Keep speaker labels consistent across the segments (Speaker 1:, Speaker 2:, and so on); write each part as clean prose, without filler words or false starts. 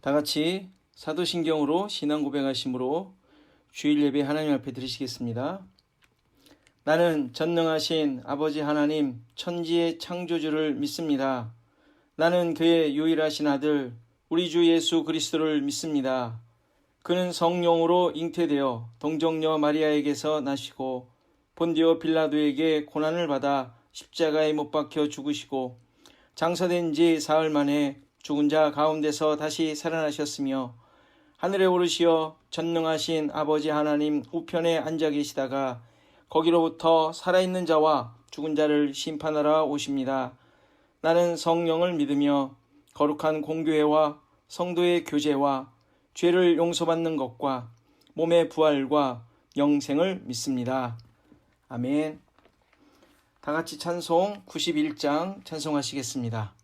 Speaker 1: 다 같이 사도신경으로 신앙 고백하심으로 주일 예배 하나님 앞에 드리시겠습니다. 나는 전능하신 아버지 하나님 천지의 창조주를 믿습니다. 나는 그의 유일하신 아들 우리 주 예수 그리스도를 믿습니다. 그는 성령으로 잉태되어 동정녀 마리아에게서 나시고 본디오 빌라도에게 고난을 받아 십자가에 못 박혀 죽으시고 장사된 지 사흘 만에 죽은 자 가운데서 다시 살아나셨으며 하늘에 오르시어 전능하신 아버지 하나님 우편에 앉아 계시다가 거기로부터 살아있는 자와 죽은 자를 심판하러 오십니다. 나는 성령을 믿으며 거룩한 공교회와 성도의 교제와 죄를 용서받는 것과 몸의 부활과 영생을 믿습니다. 아멘. 다 같이 찬송 91장 찬송하시겠습니다.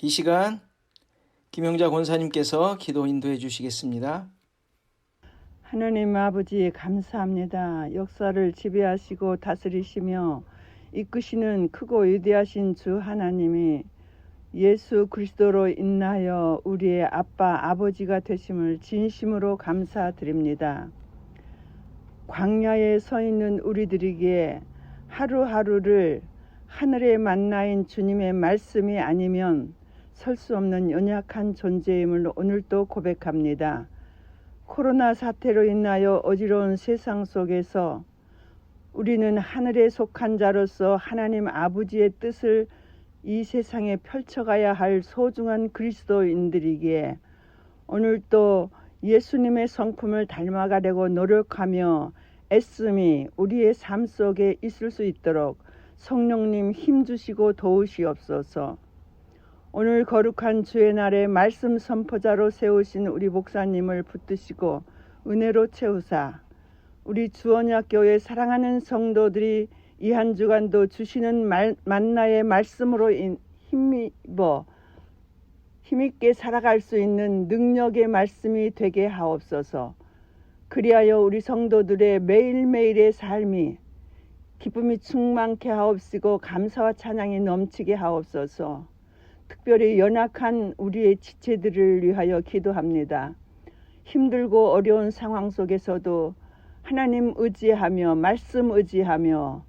Speaker 1: 이 시간 김영자 권사님께서 기도 인도해 주시겠습니다.
Speaker 2: 하나님 아버지 감사합니다. 역사를 지배하시고 다스리시며 이끄시는 크고 위대하신 주 하나님이 예수 그리스도로 인하여 우리의 아빠 아버지가 되심을 진심으로 감사드립니다. 광야에 서 있는 우리들에게 하루하루를 하늘의 만나인 주님의 말씀이 아니면 설 수 없는 연약한 존재임을 오늘도 고백합니다. 코로나 사태로 인하여 어지러운 세상 속에서 우리는 하늘에 속한 자로서 하나님 아버지의 뜻을 이 세상에 펼쳐가야 할 소중한 그리스도인들이기에 오늘도 예수님의 성품을 닮아가려고 노력하며 애씀이 우리의 삶 속에 있을 수 있도록 성령님 힘주시고 도우시옵소서. 오늘 거룩한 주의 날에 말씀 선포자로 세우신 우리 목사님을 붙드시고 은혜로 채우사 우리 주언약교회 사랑하는 성도들이 이 한 주간도 주시는 만나의 말씀으로 힘있게 살아갈 수 있는 능력의 말씀이 되게 하옵소서. 그리하여 우리 성도들의 매일매일의 삶이 기쁨이 충만케 하옵시고 감사와 찬양이 넘치게 하옵소서. 특별히 연약한 우리의 지체들을 위하여 기도합니다. 힘들고 어려운 상황 속에서도 하나님 의지하며 말씀 의지하며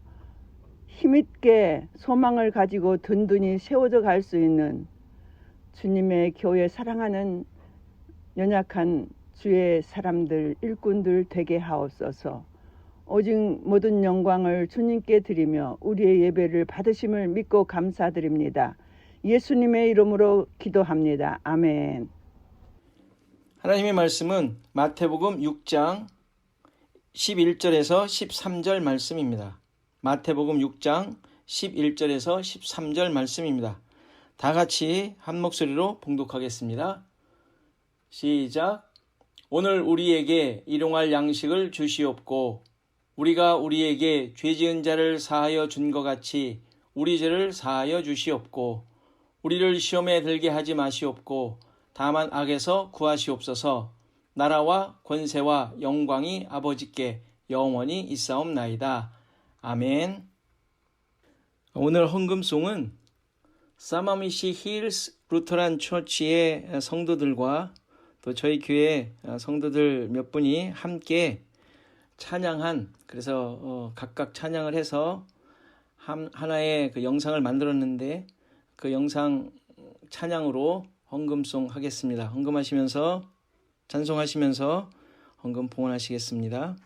Speaker 2: 힘있게 소망을 가지고 든든히 세워져 갈 수 있는 주님의 교회 사랑하는 연약한 주의 사람들 일꾼들 되게 하옵소서. 오직 모든 영광을 주님께 드리며 우리의 예배를 받으심을 믿고 감사드립니다. 예수님의 이름으로 기도합니다. 아멘.
Speaker 1: 하나님의 말씀은 마태복음 6장 11절에서 13절 말씀입니다. 마태복음 6장 11절에서 13절 말씀입니다. 다 같이 한 목소리로 봉독하겠습니다. 시작. 오늘 우리에게 일용할 양식을 주시옵고 우리가 우리에게 죄지은 자를 사하여 준 것 같이 우리 죄를 사하여 주시옵고 우리를 시험에 들게 하지 마시옵고 다만 악에서 구하시옵소서. 나라와 권세와 영광이 아버지께 영원히 있사옵나이다. 아멘. 오늘 헌금송은 사마미시 힐스 루터란 처치의 성도들과 또 저희 교회 성도들 몇 분이 함께 찬양한, 그래서 각각 찬양을 해서 하나의 그 영상을 만들었는데 그 영상 찬양으로 헌금송 하겠습니다. 헌금하시면서 찬송하시면서 헌금 봉헌하시겠습니다.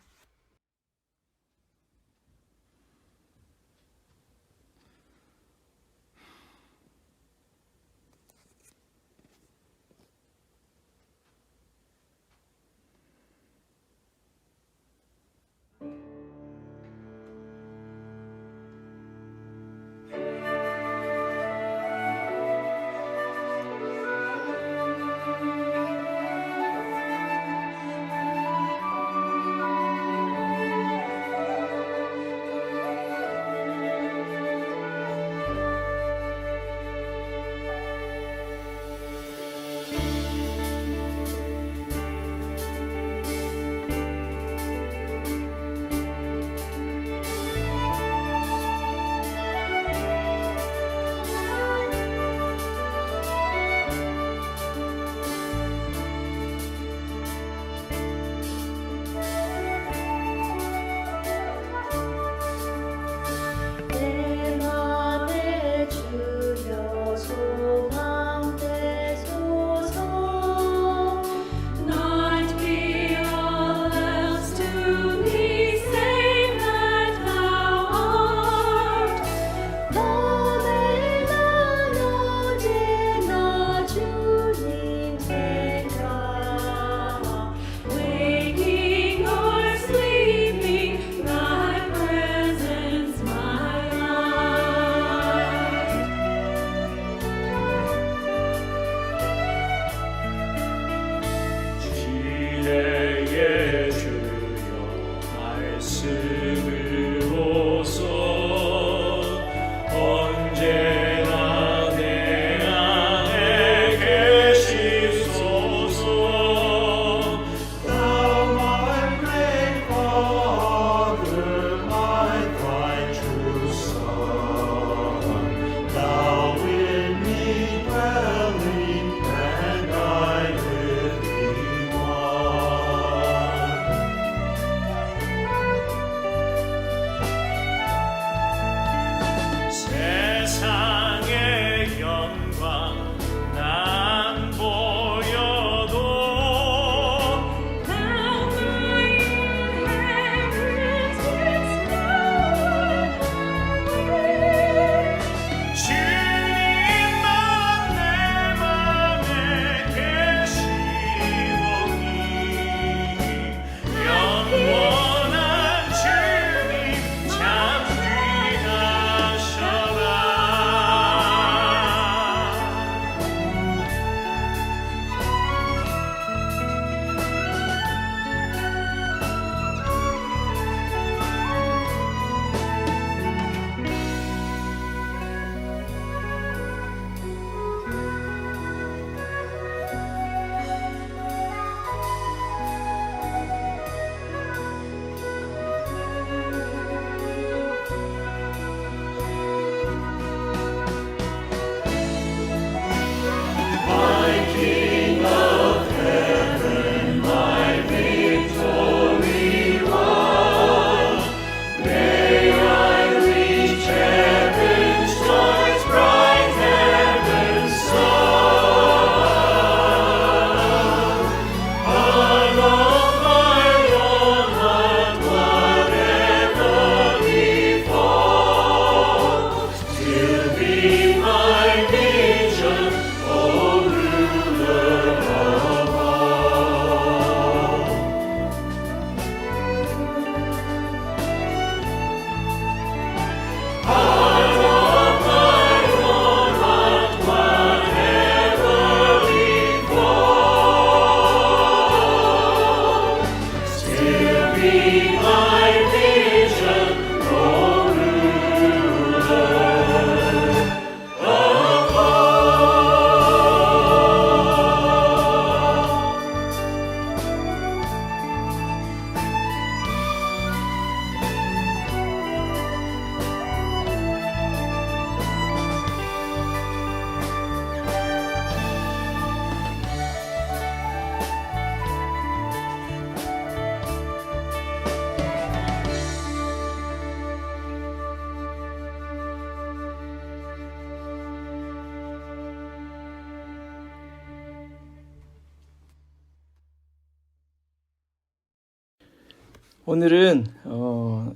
Speaker 1: 오늘은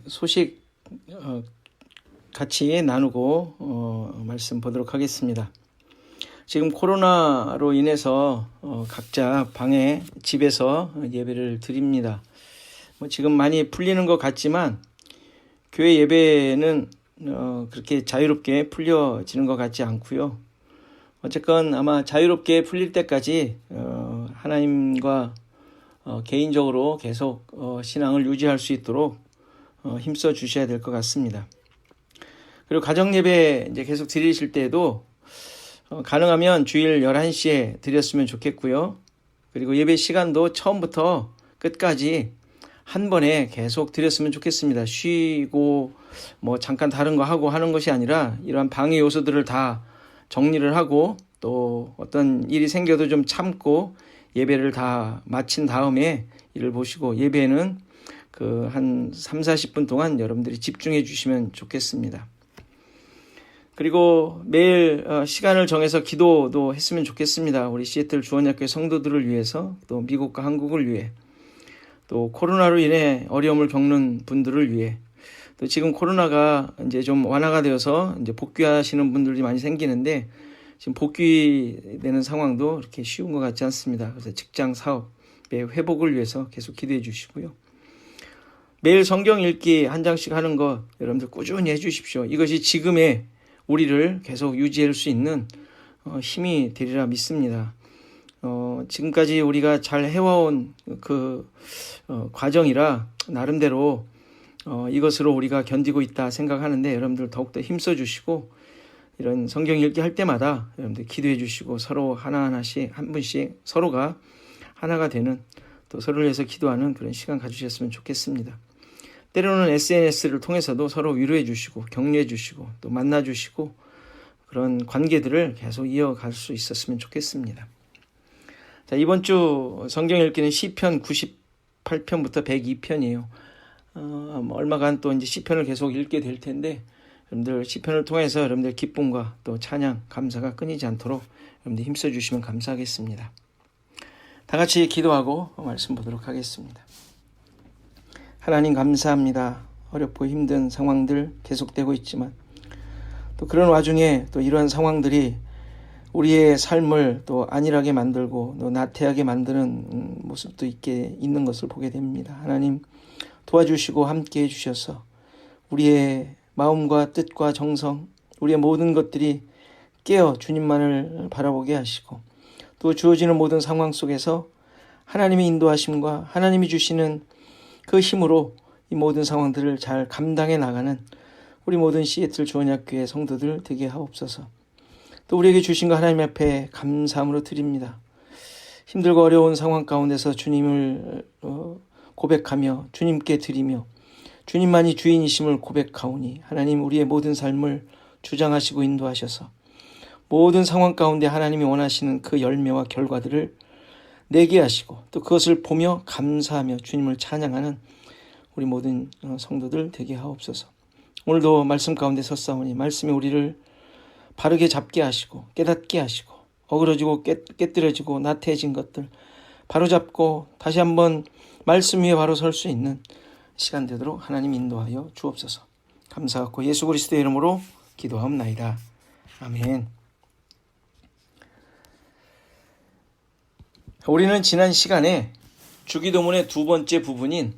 Speaker 1: 소식 같이 나누고 말씀 보도록 하겠습니다. 지금 코로나로 인해서 각자 방에 집에서 예배를 드립니다. 지금 많이 풀리는 것 같지만 교회 예배는 그렇게 자유롭게 풀려지는 것 같지 않고요. 어쨌건 아마 자유롭게 풀릴 때까지 하나님과 개인적으로 계속 신앙을 유지할 수 있도록 힘써 주셔야 될 것 같습니다. 그리고 가정 예배 이제 계속 드리실 때에도 가능하면 주일 11시에 드렸으면 좋겠고요. 그리고 예배 시간도 처음부터 끝까지 한 번에 계속 드렸으면 좋겠습니다. 쉬고 잠깐 다른 거 하고 하는 것이 아니라 이러한 방해 요소들을 다 정리를 하고 또 어떤 일이 생겨도 좀 참고 예배를 다 마친 다음에 일을 보시고 예배에는 한 30-40분 동안 여러분들이 집중해 주시면 좋겠습니다. 그리고 매일 시간을 정해서 기도도 했으면 좋겠습니다. 우리 시애틀 주원학교 성도들을 위해서 또 미국과 한국을 위해 또 코로나로 인해 어려움을 겪는 분들을 위해 또 지금 코로나가 이제 좀 완화가 되어서 이제 복귀하시는 분들이 많이 생기는데 지금 복귀되는 상황도 이렇게 쉬운 것 같지 않습니다. 그래서 직장 사업의 회복을 위해서 계속 기도해 주시고요. 매일 성경 읽기 한 장씩 하는 것 여러분들 꾸준히 해 주십시오. 이것이 지금의 우리를 계속 유지할 수 있는 힘이 되리라 믿습니다. 지금까지 우리가 잘 해와온 그 과정이라 나름대로 이것으로 우리가 견디고 있다 생각하는데 여러분들 더욱더 힘써 주시고 이런 성경 읽기 할 때마다 여러분들 기도해 주시고 서로 하나하나씩 한 분씩 서로가 하나가 되는 또 서로를 위해서 기도하는 그런 시간 가주셨으면 좋겠습니다. 때로는 SNS를 통해서도 서로 위로해 주시고 격려해 주시고 또 만나 주시고 그런 관계들을 계속 이어갈 수 있었으면 좋겠습니다. 자, 이번 주 성경 읽기는 시편 98편부터 102편이에요. 얼마간 또 이제 시편을 계속 읽게 될 텐데 여러분들 시편을 통해서 여러분들 기쁨과 또 찬양, 감사가 끊이지 않도록 여러분들 힘써 주시면 감사하겠습니다. 다 같이 기도하고 말씀 보도록 하겠습니다. 하나님 감사합니다. 어렵고 힘든 상황들 계속되고 있지만 또 그런 와중에 또 이러한 상황들이 우리의 삶을 또 안일하게 만들고 또 나태하게 만드는 모습도 있는 것을 보게 됩니다. 하나님 도와주시고 함께 해주셔서 우리의 마음과 뜻과 정성, 우리의 모든 것들이 깨어 주님만을 바라보게 하시고 또 주어지는 모든 상황 속에서 하나님의 인도하심과 하나님이 주시는 그 힘으로 이 모든 상황들을 잘 감당해 나가는 우리 모든 시애틀 주원학교의 성도들 되게 하옵소서. 또 우리에게 주신 거 하나님 앞에 감사함으로 드립니다. 힘들고 어려운 상황 가운데서 주님을 고백하며 주님께 드리며 주님만이 주인이심을 고백하오니 하나님 우리의 모든 삶을 주장하시고 인도하셔서 모든 상황 가운데 하나님이 원하시는 그 열매와 결과들을 내게 하시고 또 그것을 보며 감사하며 주님을 찬양하는 우리 모든 성도들 되게 하옵소서. 오늘도 말씀 가운데 섰사오니 말씀이 우리를 바르게 잡게 하시고 깨닫게 하시고 어그러지고 깨뜨려지고 나태해진 것들 바로잡고 다시 한번 말씀 위에 바로 설 수 있는 시간 되도록 하나님 인도하여 주옵소서. 감사하고 예수 그리스도의 이름으로 기도하옵나이다. 아멘. 우리는 지난 시간에 주기도문의 두 번째 부분인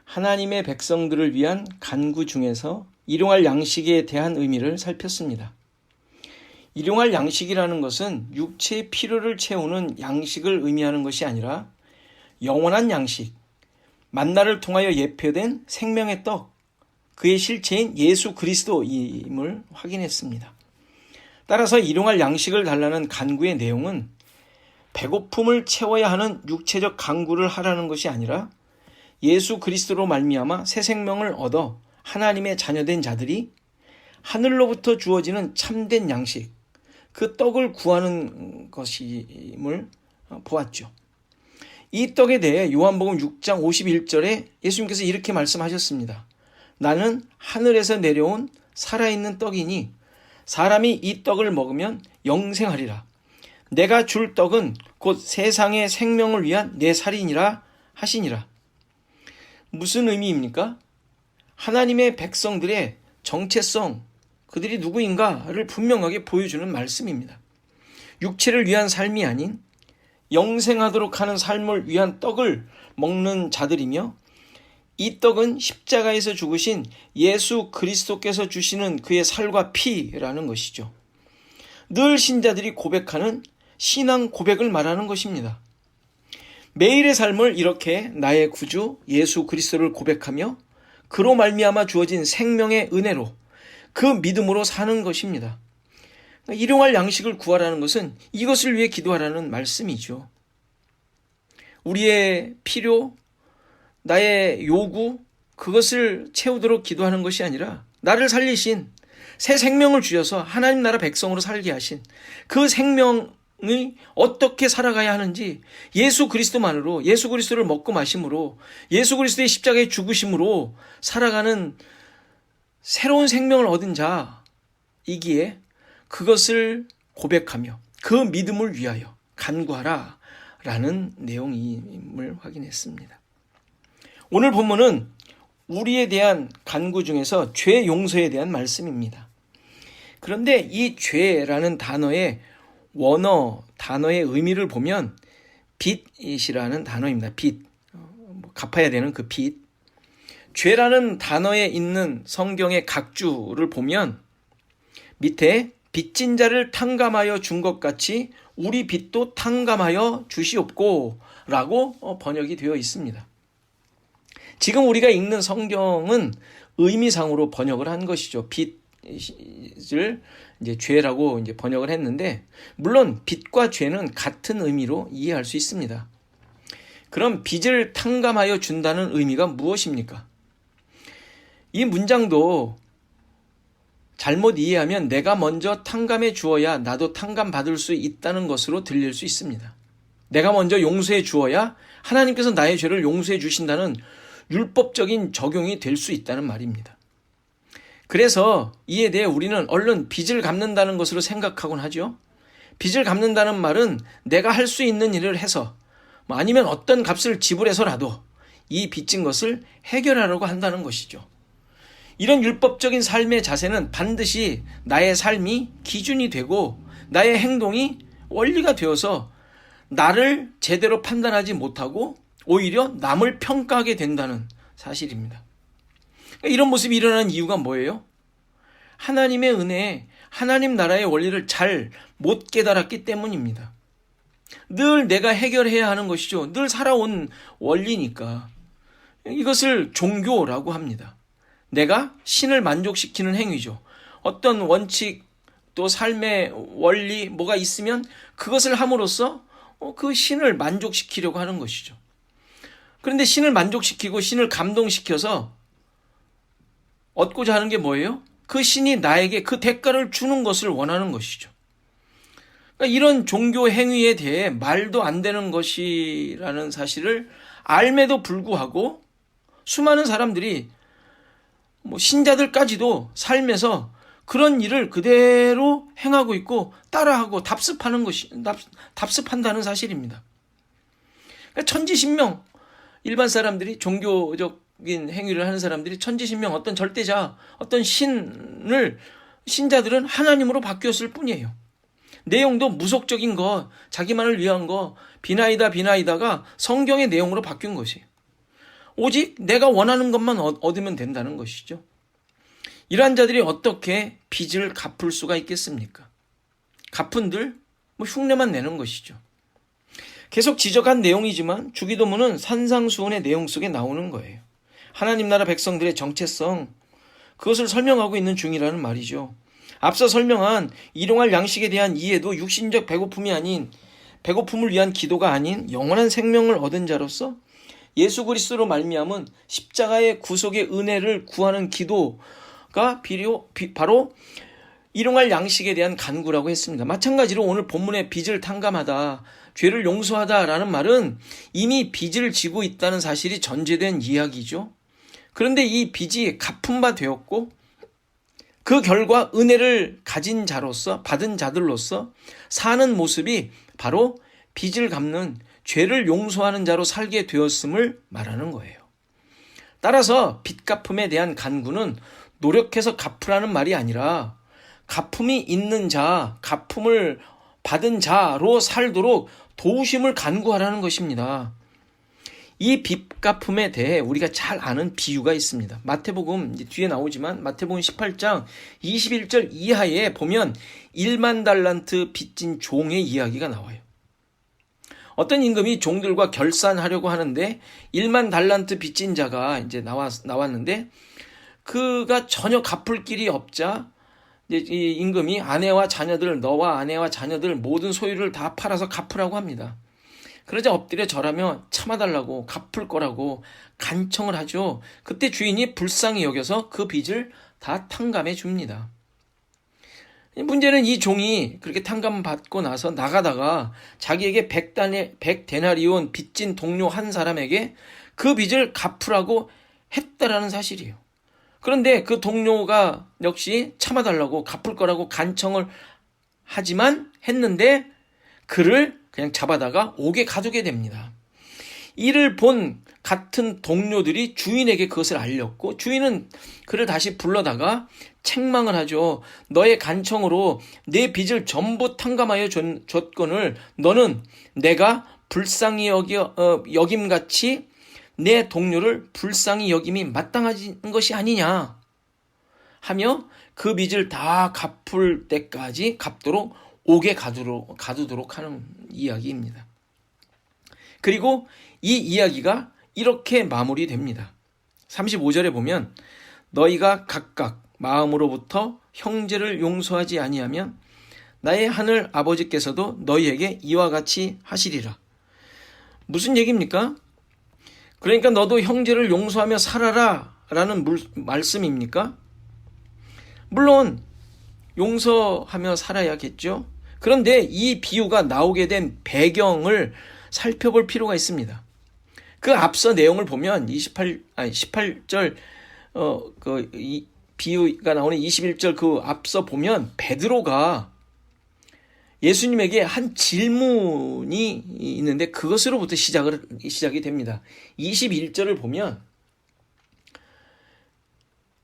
Speaker 1: 하나님의 백성들을 위한 간구 중에서 일용할 양식에 대한 의미를 살폈습니다. 일용할 양식이라는 것은 육체의 필요를 채우는 양식을 의미하는 것이 아니라 영원한 양식, 만나를 통하여 예표된 생명의 떡, 그의 실체인 예수 그리스도임을 확인했습니다. 따라서 일용할 양식을 달라는 간구의 내용은 배고픔을 채워야 하는 육체적 간구를 하라는 것이 아니라 예수 그리스도로 말미암아 새 생명을 얻어 하나님의 자녀된 자들이 하늘로부터 주어지는 참된 양식, 그 떡을 구하는 것임을 보았죠. 이 떡에 대해 요한복음 6장 51절에 예수님께서 이렇게 말씀하셨습니다. 나는 하늘에서 내려온 살아있는 떡이니 사람이 이 떡을 먹으면 영생하리라. 내가 줄 떡은 곧 세상의 생명을 위한 내 살이니라 하시니라. 무슨 의미입니까? 하나님의 백성들의 정체성, 그들이 누구인가를 분명하게 보여주는 말씀입니다. 육체를 위한 삶이 아닌 영생하도록 하는 삶을 위한 떡을 먹는 자들이며, 이 떡은 십자가에서 죽으신 예수 그리스도께서 주시는 그의 살과 피라는 것이죠. 늘 신자들이 고백하는 신앙 고백을 말하는 것입니다. 매일의 삶을 이렇게 나의 구주 예수 그리스도를 고백하며 그로 말미암아 주어진 생명의 은혜로 그 믿음으로 사는 것입니다. 일용할 양식을 구하라는 것은 이것을 위해 기도하라는 말씀이죠. 우리의 필요, 나의 요구, 그것을 채우도록 기도하는 것이 아니라 나를 살리신, 새 생명을 주셔서 하나님 나라 백성으로 살게 하신 그 생명이 어떻게 살아가야 하는지 예수 그리스도만으로, 예수 그리스도를 먹고 마심으로, 예수 그리스도의 십자가의 죽으심으로 살아가는 새로운 생명을 얻은 자이기에 그것을 고백하며 그 믿음을 위하여 간구하라 라는 내용임을 확인했습니다. 오늘 본문은 우리에 대한 간구 중에서 죄 용서에 대한 말씀입니다. 그런데 이 죄라는 단어의 원어, 단어의 의미를 보면 빚이라는 단어입니다. 빚, 갚아야 되는 그 빚. 죄라는 단어에 있는 성경의 각주를 보면 밑에 빚진 자를 탕감하여 준 것 같이 우리 빚도 탕감하여 주시옵고 라고 번역이 되어 있습니다. 지금 우리가 읽는 성경은 의미상으로 번역을 한 것이죠. 빚을 이제 죄라고 이제 번역을 했는데, 물론 빚과 죄는 같은 의미로 이해할 수 있습니다. 그럼 빚을 탕감하여 준다는 의미가 무엇입니까? 이 문장도 잘못 이해하면 내가 먼저 탕감해 주어야 나도 탕감받을 수 있다는 것으로 들릴 수 있습니다. 내가 먼저 용서해 주어야 하나님께서 나의 죄를 용서해 주신다는 율법적인 적용이 될 수 있다는 말입니다. 그래서 이에 대해 우리는 얼른 빚을 갚는다는 것으로 생각하곤 하죠. 빚을 갚는다는 말은 내가 할 수 있는 일을 해서, 아니면 어떤 값을 지불해서라도 이 빚진 것을 해결하려고 한다는 것이죠. 이런 율법적인 삶의 자세는 반드시 나의 삶이 기준이 되고 나의 행동이 원리가 되어서 나를 제대로 판단하지 못하고 오히려 남을 평가하게 된다는 사실입니다. 이런 모습이 일어나는 이유가 뭐예요? 하나님의 은혜에 하나님 나라의 원리를 잘 못 깨달았기 때문입니다. 늘 내가 해결해야 하는 것이죠. 늘 살아온 원리니까. 이것을 종교라고 합니다. 내가 신을 만족시키는 행위죠. 어떤 원칙, 또 삶의 원리, 뭐가 있으면 그것을 함으로써 그 신을 만족시키려고 하는 것이죠. 그런데 신을 만족시키고 신을 감동시켜서 얻고자 하는 게 뭐예요? 그 신이 나에게 그 대가를 주는 것을 원하는 것이죠. 그러니까 이런 종교 행위에 대해 말도 안 되는 것이라는 사실을 알매도 불구하고 수많은 사람들이 신자들까지도 삶에서 그런 일을 그대로 행하고 있고 따라하고 답습한다는 사실입니다. 그러니까 천지신명, 일반 사람들이 종교적인 행위를 하는 사람들이 천지신명, 어떤 절대자, 어떤 신자들은 하나님으로 바뀌었을 뿐이에요. 내용도 무속적인 거, 자기만을 위한 거, 비나이다가 성경의 내용으로 바뀐 것이에요. 오직 내가 원하는 것만 얻으면 된다는 것이죠. 이러한 자들이 어떻게 빚을 갚을 수가 있겠습니까? 갚은들 흉내만 내는 것이죠. 계속 지적한 내용이지만 주기도문은 산상수훈의 내용 속에 나오는 거예요. 하나님 나라 백성들의 정체성, 그것을 설명하고 있는 중이라는 말이죠. 앞서 설명한 일용할 양식에 대한 이해도 육신적 배고픔이 아닌, 배고픔을 위한 기도가 아닌 영원한 생명을 얻은 자로서 예수 그리스도로 말미암은 십자가의 구속의 은혜를 구하는 기도가 바로 일용할 양식에 대한 간구라고 했습니다. 마찬가지로 오늘 본문의 빚을 탕감하다, 죄를 용서하다라는 말은 이미 빚을 지고 있다는 사실이 전제된 이야기죠. 그런데 이 빚이 갚은 바 되었고 그 결과 은혜를 가진 자로서, 받은 자들로서 사는 모습이 바로 빚을 갚는, 죄를 용서하는 자로 살게 되었음을 말하는 거예요. 따라서 빚 갚음에 대한 간구는 노력해서 갚으라는 말이 아니라 갚음이 있는 자, 갚음을 받은 자로 살도록 도우심을 간구하라는 것입니다. 이 빚 갚음에 대해 우리가 잘 아는 비유가 있습니다. 마태복음 이제 뒤에 나오지만 마태복음 18장 21절 이하에 보면 1만 달란트 빚진 종의 이야기가 나와요. 어떤 임금이 종들과 결산하려고 하는데 1만 달란트 빚진 자가 이제 나왔는데 그가 전혀 갚을 길이 없자 이제 이 임금이 아내와 자녀들, 너와 아내와 자녀들 모든 소유를 다 팔아서 갚으라고 합니다. 그러자 엎드려 절하며 참아달라고 갚을 거라고 간청을 하죠. 그때 주인이 불쌍히 여겨서 그 빚을 다 탕감해 줍니다. 문제는 이 종이 그렇게 탕감받고 나서 나가다가 자기에게 100데나리온 빚진 동료 한 사람에게 그 빚을 갚으라고 했다라는 사실이에요. 그런데 그 동료가 역시 참아달라고 갚을 거라고 간청을 하지만 했는데 그를 그냥 잡아다가 옥에 가두게 됩니다. 이를 본 같은 동료들이 주인에게 그것을 알렸고 주인은 그를 다시 불러다가 책망을 하죠. 너의 간청으로 내 빚을 전부 탕감하여 줬거늘 너는 내가 불쌍히 여김같이 내 동료를 불쌍히 여김이 마땅한 것이 아니냐 하며 그 빚을 다 갚을 때까지 갚도록 옥에 가두도록 하는 이야기입니다. 그리고 이 이야기가 이렇게 마무리됩니다. 35절에 보면 너희가 각각 마음으로부터 형제를 용서하지 아니하면 나의 하늘 아버지께서도 너희에게 이와 같이 하시리라. 무슨 얘기입니까? 그러니까 너도 형제를 용서하며 살아라 라는 말씀입니까? 물론 용서하며 살아야겠죠. 그런데 이 비유가 나오게 된 배경을 살펴볼 필요가 있습니다. 그 앞서 내용을 보면 18절 이 비유가 나오는 21절 그 앞서 보면 베드로가 예수님에게 한 질문이 있는데 그것으로부터 시작이 됩니다. 21절을 보면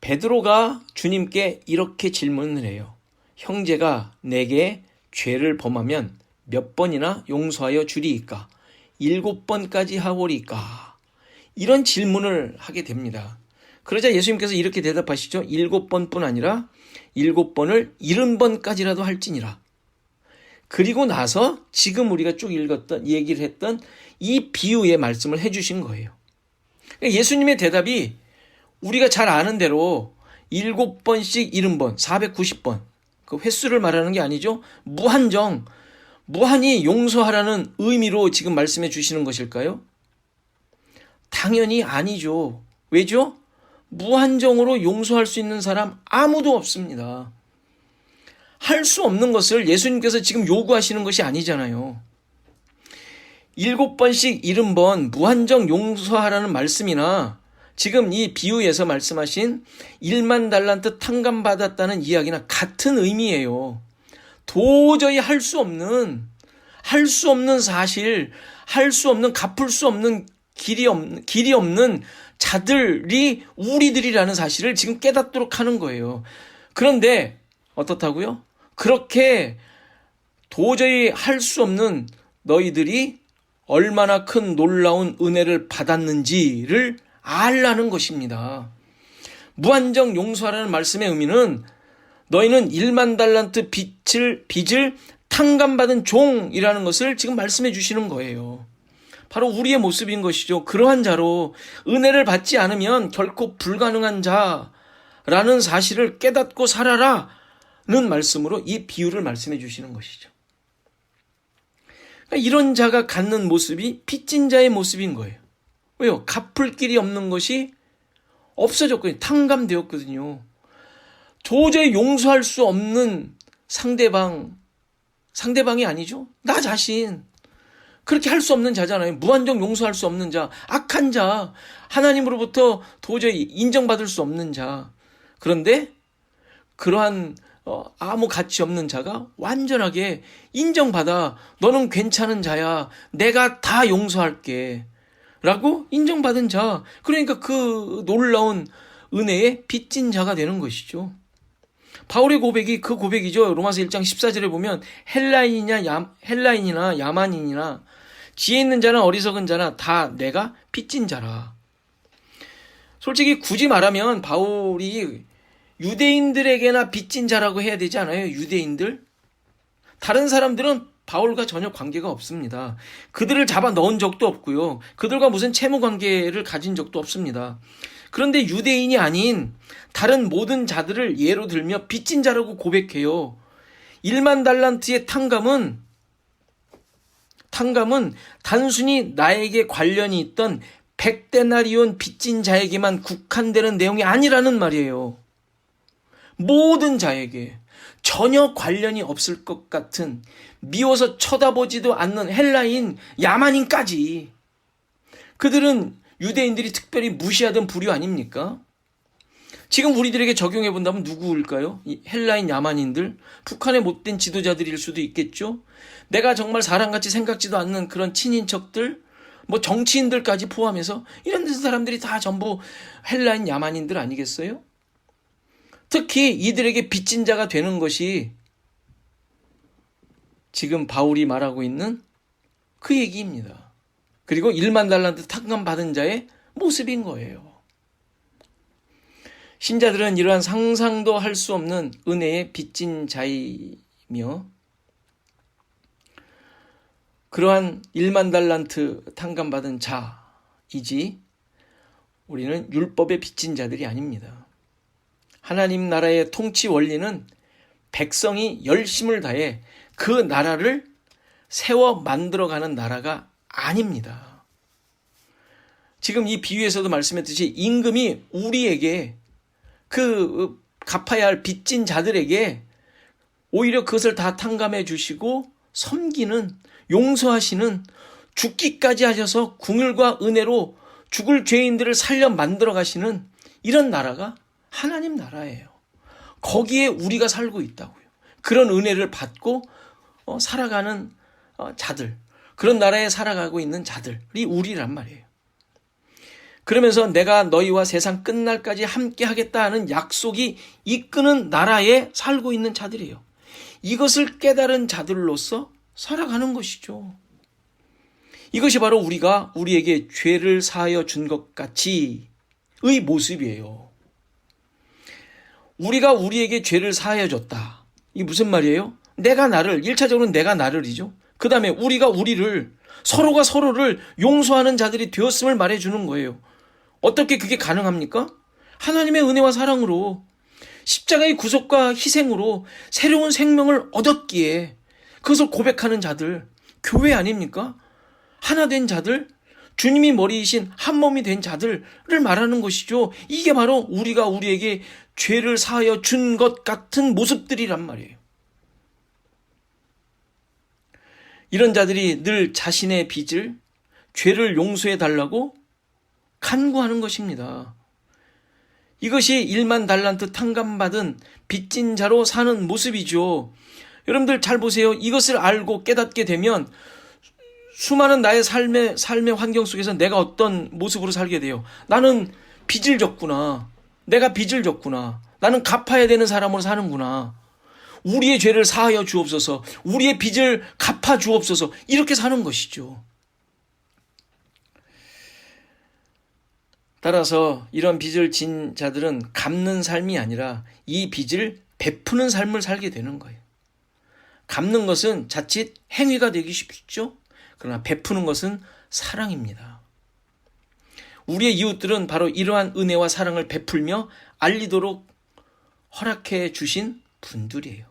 Speaker 1: 베드로가 주님께 이렇게 질문을 해요. 형제가 내게 죄를 범하면 몇 번이나 용서하여 주리이까? 7번까지 하오리까? 이런 질문을 하게 됩니다. 그러자 예수님께서 이렇게 대답하시죠. 7번뿐 아니라 7번을 70번까지라도 할지니라. 그리고 나서 지금 우리가 쭉 읽었던 얘기를 했던 이 비유의 말씀을 해주신 거예요. 예수님의 대답이 우리가 잘 아는 대로 7번씩 70번, 490번 그 횟수를 말하는 게 아니죠. 무한히 용서하라는 의미로 지금 말씀해 주시는 것일까요? 당연히 아니죠. 왜죠? 무한정으로 용서할 수 있는 사람 아무도 없습니다. 할 수 없는 것을 예수님께서 지금 요구하시는 것이 아니잖아요. 7번씩 70번 무한정 용서하라는 말씀이나 지금 이 비유에서 말씀하신 1만 달란트 탕감받았다는 이야기나 같은 의미예요. 도저히 할 수 없는 사실, 할 수 없는, 갚을 수 없는 길이 없는 자들이 우리들이라는 사실을 지금 깨닫도록 하는 거예요. 그런데 어떻다고요? 그렇게 도저히 할 수 없는 너희들이 얼마나 큰 놀라운 은혜를 받았는지를 알라는 것입니다. 무한정 용서하라는 말씀의 의미는 너희는 1만 달란트 빚을 탕감받은 종이라는 것을 지금 말씀해 주시는 거예요. 바로 우리의 모습인 것이죠. 그러한 자로 은혜를 받지 않으면 결코 불가능한 자라는 사실을 깨닫고 살아라는 말씀으로 이 비유를 말씀해 주시는 것이죠. 그러니까 이런 자가 갖는 모습이 빚진 자의 모습인 거예요. 왜요? 갚을 길이 없는 것이 없어졌거든요. 탕감되었거든요. 도저히 용서할 수 없는 상대방이 아니죠. 나 자신. 그렇게 할 수 없는 자잖아요. 무한정 용서할 수 없는 자, 악한 자, 하나님으로부터 도저히 인정받을 수 없는 자. 그런데 그러한 아무 가치 없는 자가 완전하게 인정받아. 너는 괜찮은 자야. 내가 다 용서할게. 라고 인정받은 자, 그러니까 그 놀라운 은혜의 빚진 자가 되는 것이죠. 바울의 고백이 그 고백이죠. 로마서 1장 14절에 보면 헬라인이나 야만인이나 지혜 있는 자나 어리석은 자나 다 내가 빚진 자라. 솔직히 굳이 말하면 바울이 유대인들에게나 빚진 자라고 해야 되지 않아요? 유대인들? 다른 사람들은 바울과 전혀 관계가 없습니다. 그들을 잡아 넣은 적도 없고요. 그들과 무슨 채무 관계를 가진 적도 없습니다. 그런데 유대인이 아닌 다른 모든 자들을 예로 들며 빚진 자라고 고백해요. 1만 달란트의 탕감은 단순히 나에게 관련이 있던 100데나리온 빚진 자에게만 국한되는 내용이 아니라는 말이에요. 모든 자에게 전혀 관련이 없을 것 같은 미워서 쳐다보지도 않는 헬라인, 야만인까지 그들은 유대인들이 특별히 무시하던 부류 아닙니까? 지금 우리들에게 적용해 본다면 누구일까요? 이 헬라인 야만인들, 북한의 못된 지도자들일 수도 있겠죠. 내가 정말 사람같이 생각지도 않는 그런 친인척들, 뭐 정치인들까지 포함해서 이런 사람들이 다 전부 헬라인 야만인들 아니겠어요? 특히 이들에게 빚진 자가 되는 것이 지금 바울이 말하고 있는 그 얘기입니다. 그리고 1만 달란트 탕감 받은 자의 모습인 거예요. 신자들은 이러한 상상도 할 수 없는 은혜의 빚진 자이며 그러한 1만 달란트 탕감 받은 자이지 우리는 율법의 빚진 자들이 아닙니다. 하나님 나라의 통치 원리는 백성이 열심을 다해 그 나라를 세워 만들어가는 나라가 아닙니다. 지금 이 비유에서도 말씀했듯이 임금이 우리에게 그 갚아야 할 빚진 자들에게 오히려 그것을 다 탕감해 주시고 섬기는, 용서하시는, 죽기까지 하셔서 궁율과 은혜로 죽을 죄인들을 살려 만들어 가시는 이런 나라가 하나님 나라예요. 거기에 우리가 살고 있다고요. 그런 은혜를 받고 살아가는 자들, 그런 나라에 살아가고 있는 자들이 우리란 말이에요. 그러면서 내가 너희와 세상 끝날까지 함께 하겠다 하는 약속이 이끄는 나라에 살고 있는 자들이에요. 이것을 깨달은 자들로서 살아가는 것이죠. 이것이 바로 우리가 우리에게 죄를 사하여 준 것 같이의 모습이에요. 우리가 우리에게 죄를 사하여 줬다. 이게 무슨 말이에요? 1차적으로는 내가 나를이죠. 그 다음에 우리가 우리를, 서로가 서로를 용서하는 자들이 되었음을 말해주는 거예요. 어떻게 그게 가능합니까? 하나님의 은혜와 사랑으로, 십자가의 구속과 희생으로 새로운 생명을 얻었기에 그것을 고백하는 자들, 교회 아닙니까? 하나 된 자들, 주님이 머리이신 한 몸이 된 자들을 말하는 것이죠. 이게 바로 우리가 우리에게 죄를 사하여 준 것 같은 모습들이란 말이에요. 이런 자들이 늘 자신의 빚을, 죄를 용서해 달라고 간구하는 것입니다. 이것이 1만 달란트 탕감받은 빚진 자로 사는 모습이죠. 여러분들 잘 보세요. 이것을 알고 깨닫게 되면 수많은 나의 삶의 환경 속에서 내가 어떤 모습으로 살게 돼요. 나는 빚을 졌구나. 내가 빚을 졌구나. 나는 갚아야 되는 사람으로 사는구나. 우리의 죄를 사하여 주옵소서. 우리의 빚을 갚아 주옵소서. 이렇게 사는 것이죠. 따라서 이런 빚을 진 자들은 갚는 삶이 아니라 이 빚을 베푸는 삶을 살게 되는 거예요. 갚는 것은 자칫 행위가 되기 쉽죠. 그러나 베푸는 것은 사랑입니다. 우리의 이웃들은 바로 이러한 은혜와 사랑을 베풀며 알리도록 허락해 주신 분들이에요.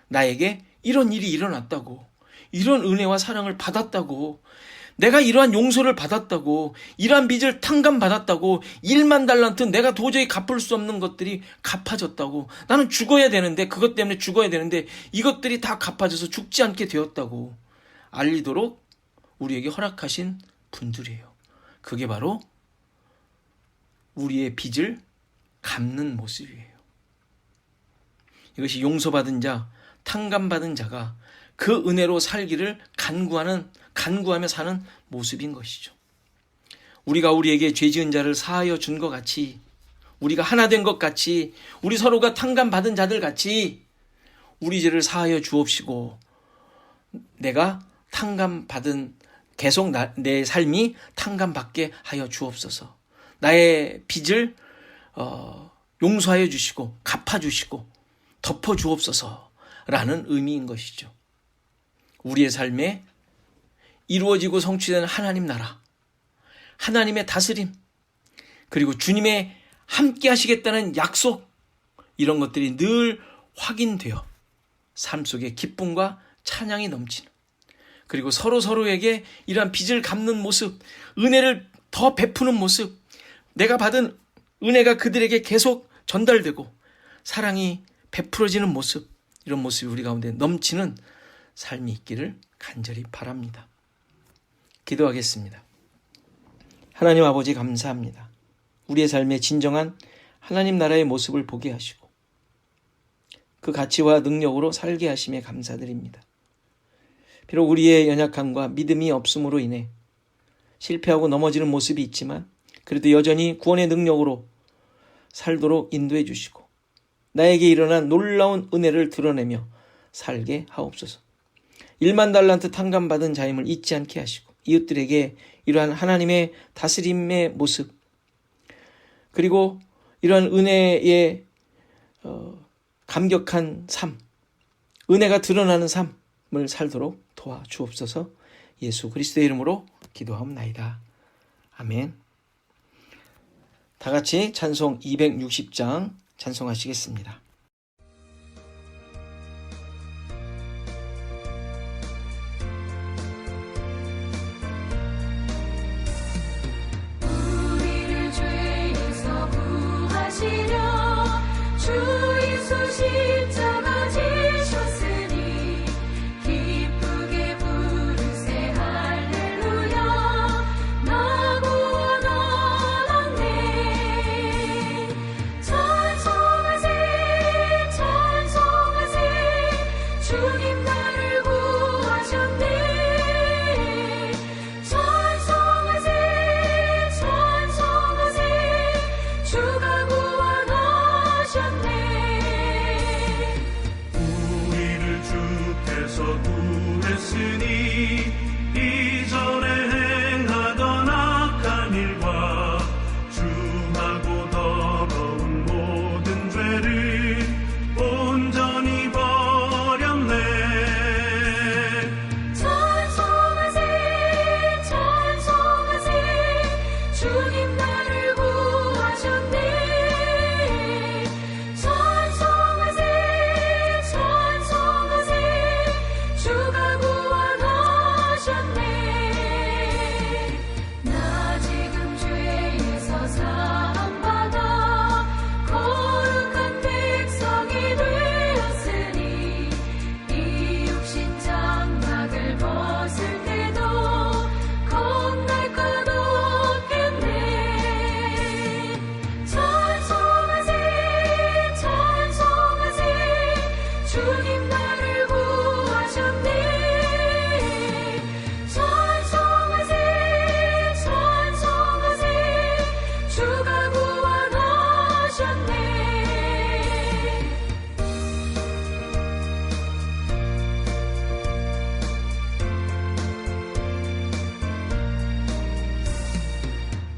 Speaker 1: 나에게 이런 일이 일어났다고, 이런 은혜와 사랑을 받았다고, 내가 이러한 용서를 받았다고, 이러한 빚을 탕감받았다고, 1만 달란트 내가 도저히 갚을 수 없는 것들이 갚아졌다고, 나는 죽어야 되는데, 그것 때문에 죽어야 되는데 이것들이 다 갚아져서 죽지 않게 되었다고 알리도록 우리에게 허락하신 분들이에요. 그게 바로 우리의 빚을 갚는 모습이에요. 이것이 용서받은 자, 탕감받은 자가 그 은혜로 살기를 간구하며 사는 모습인 것이죠. 우리가 우리에게 죄 지은 자를 사하여 준 것 같이, 우리가 하나 된 것 같이, 우리 서로가 탕감받은 자들 같이 우리 죄를 사하여 주옵시고, 내가 탕감받은 계속 내 삶이 탕감받게 하여 주옵소서. 나의 빚을 용서하여 주시고 갚아주시고 덮어주옵소서라는 의미인 것이죠. 우리의 삶에 이루어지고 성취되는 하나님 나라, 하나님의 다스림, 그리고 주님의 함께 하시겠다는 약속, 이런 것들이 늘 확인되어 삶 속에 기쁨과 찬양이 넘치는, 그리고 서로에게 이러한 빚을 갚는 모습, 은혜를 더 베푸는 모습, 내가 받은 은혜가 그들에게 계속 전달되고 사랑이 베풀어지는 모습, 이런 모습이 우리 가운데 넘치는 삶이 있기를 간절히 바랍니다. 기도하겠습니다. 하나님 아버지, 감사합니다. 우리의 삶에 진정한 하나님 나라의 모습을 보게 하시고 그 가치와 능력으로 살게 하심에 감사드립니다. 비록 우리의 연약함과 믿음이 없음으로 인해 실패하고 넘어지는 모습이 있지만 그래도 여전히 구원의 능력으로 살도록 인도해 주시고 나에게 일어난 놀라운 은혜를 드러내며 살게 하옵소서. 1만 달란트 탕감받은 자임을 잊지 않게 하시고 이웃들에게 이러한 하나님의 다스림의 모습, 그리고 이러한 은혜의 감격한 삶, 은혜가 드러나는 삶을 살도록 도와주옵소서. 예수 그리스도의 이름으로 기도하옵나이다. 아멘. 다 같이 찬송 260장 찬송하시겠습니다.
Speaker 3: 우리를 죄에서 구하시려 주 예수 십자가 지셨으니 기쁘게 부르세 할렐루야 나 구원 얻었네. 찬송하세 찬송하세 주님 나를 구하셨네. 찬송하세 찬송하세 주가 구원하셨네.
Speaker 4: 우리를 주께서 구했으니 이전에 행하던 악한 일과 주하고 더러운 모든 죄를 온전히 버렸네.
Speaker 3: 찬송하세 찬송하세 주님 나를 구하셨네. 찬송하세 찬송하세 주가 구원하셨네. 나 지금 죄에서 사함받아 거룩한 백성이 되었으니 이 육신 장막을 벗을 때도 겁날 것 없겠네. 찬송하세 찬송하세 주님 나를 구하셨네. 찬송하세 찬송하세 주가 구원하셨네.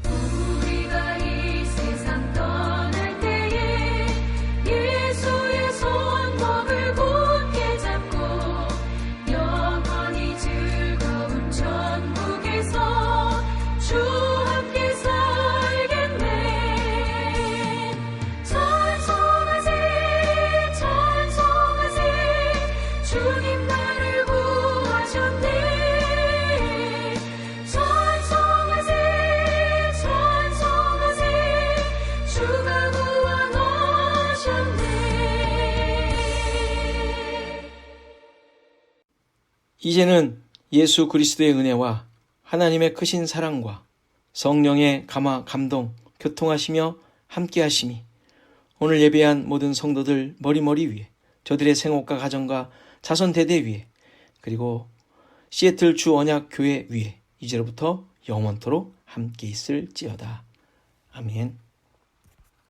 Speaker 3: 우리가 이 세상 떠날 때에 예수의 손목을 굳게 잡고 영원히 즐거운 천국에서 주 함께 살겠네. 찬송하세 찬송하세 주님 나를 구하셨네. 찬송하세 찬송하세 주가 구원하셨네.
Speaker 1: 이제는 예수 그리스도의 은혜와 하나님의 크신 사랑과 성령의 감화 감동 교통하시며 함께 하심이 오늘 예배한 모든 성도들 머리머리 위에, 저들의 생업과 가정과 자손 대대 위에, 그리고 시애틀 주 언약 교회 위에 이제로부터 영원토록 함께 있을지어다. 아멘.